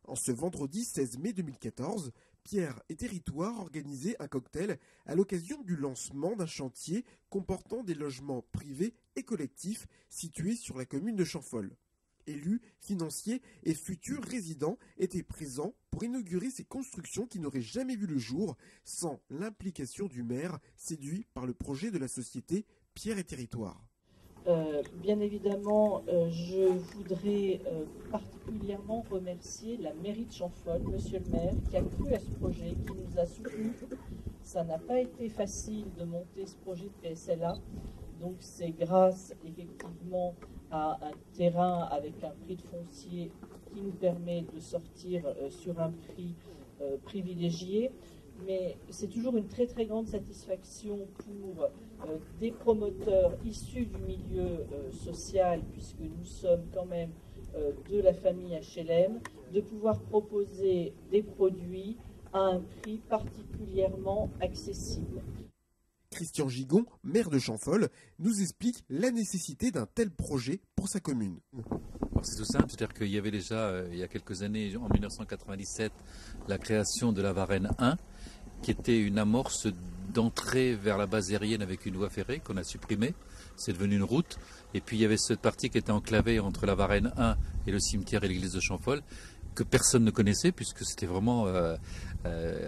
En ce vendredi 16 mai 2014, Pierre et Territoire organisaient un cocktail à l'occasion du lancement d'un chantier comportant des logements privés et collectifs situés sur la commune de Champfol. Élus, financiers et futurs résidents étaient présents pour inaugurer ces constructions qui n'auraient jamais vu le jour sans l'implication du maire séduit par le projet de la société Pierre et Territoire. Bien évidemment, je voudrais particulièrement remercier la mairie de Champfol, monsieur le maire, qui a cru à ce projet, qui nous a soutenus. Ça n'a pas été facile de monter ce projet de PSLA, donc c'est grâce effectivement à un terrain avec un prix de foncier qui nous permet de sortir sur un prix privilégié. Mais c'est toujours une très très grande satisfaction pour des promoteurs issus du milieu social, puisque nous sommes quand même de la famille HLM, de pouvoir proposer des produits à un prix particulièrement accessible. Christian Gigon, maire de Champfol, nous explique la nécessité d'un tel projet pour sa commune. C'est tout simple, c'est-à-dire qu'il y avait déjà, il y a quelques années, en 1997, la création de la Varenne 1, qui était une amorce d'entrée vers la base aérienne avec une voie ferrée qu'on a supprimée. C'est devenu une route. Et puis il y avait cette partie qui était enclavée entre la Varenne 1 et le cimetière et l'église de Champfol, que personne ne connaissait puisque c'était vraiment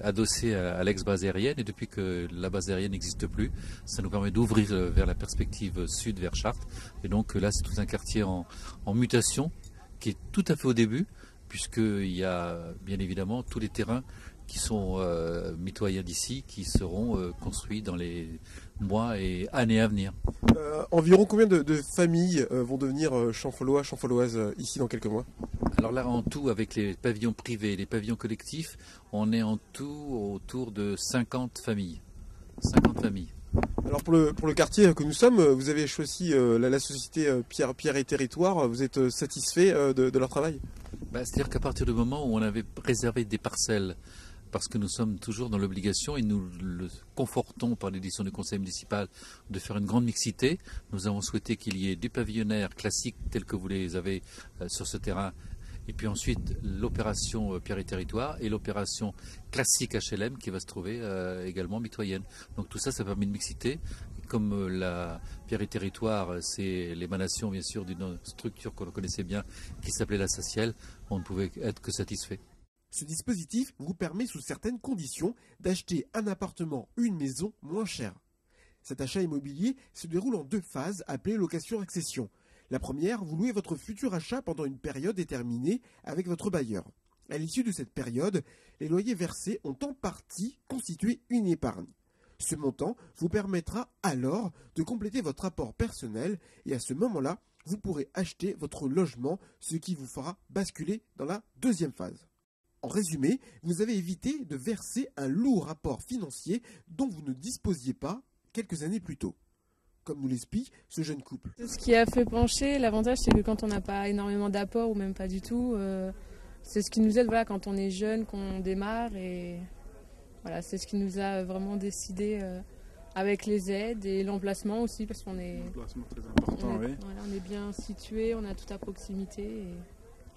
adossé à l'ex-base aérienne. Et depuis que la base aérienne n'existe plus, ça nous permet d'ouvrir vers la perspective sud, vers Chartres. Et donc là, c'est tout un quartier en mutation qui est tout à fait au début, puisqu'il y a bien évidemment tous les terrains qui sont mitoyens d'ici, qui seront construits dans les mois et années à venir. Environ combien de familles vont devenir champfolois, champfoloises ici dans quelques mois? Alors là, en tout, avec les pavillons privés et les pavillons collectifs, on est en tout autour de 50 familles. 50 familles. Alors pour le quartier que nous sommes, vous avez choisi la société Pierre et Territoire. Vous êtes satisfait de leur travail? C'est-à-dire qu'à partir du moment où on avait réservé des parcelles, parce que nous sommes toujours dans l'obligation et nous le confortons par l'édition du conseil municipal de faire une grande mixité. Nous avons souhaité qu'il y ait des pavillonnaires classiques tels que vous les avez sur ce terrain, et puis ensuite l'opération Pierre et Territoire et l'opération classique HLM qui va se trouver également mitoyenne. Donc tout ça, ça permet une mixité. Et comme la Pierre et Territoire, c'est l'émanation bien sûr d'une structure qu'on connaissait bien qui s'appelait la SACIEL, on ne pouvait être que satisfait. Ce dispositif vous permet sous certaines conditions d'acheter un appartement ou une maison moins cher. Cet achat immobilier se déroule en deux phases appelées location-accession. La première, vous louez votre futur achat pendant une période déterminée avec votre bailleur. À l'issue de cette période, les loyers versés ont en partie constitué une épargne. Ce montant vous permettra alors de compléter votre apport personnel et à ce moment-là, vous pourrez acheter votre logement, ce qui vous fera basculer dans la deuxième phase. En résumé, vous avez évité de verser un lourd apport financier dont vous ne disposiez pas quelques années plus tôt. Comme nous l'explique ce jeune couple. Ce qui a fait pencher, l'avantage c'est que quand on n'a pas énormément d'apport ou même pas du tout, c'est ce qui nous aide quand on est jeune, qu'on démarre et voilà, c'est ce qui nous a vraiment décidé avec les aides et l'emplacement aussi parce qu'on est, l'emplacement très important, oui. Voilà, on est bien situé, on a tout à proximité. Et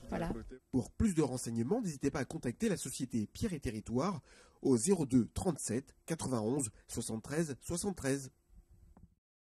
voilà. Pour plus de renseignements, n'hésitez pas à contacter la société Pierre et Territoire au 02 37 91 73 73.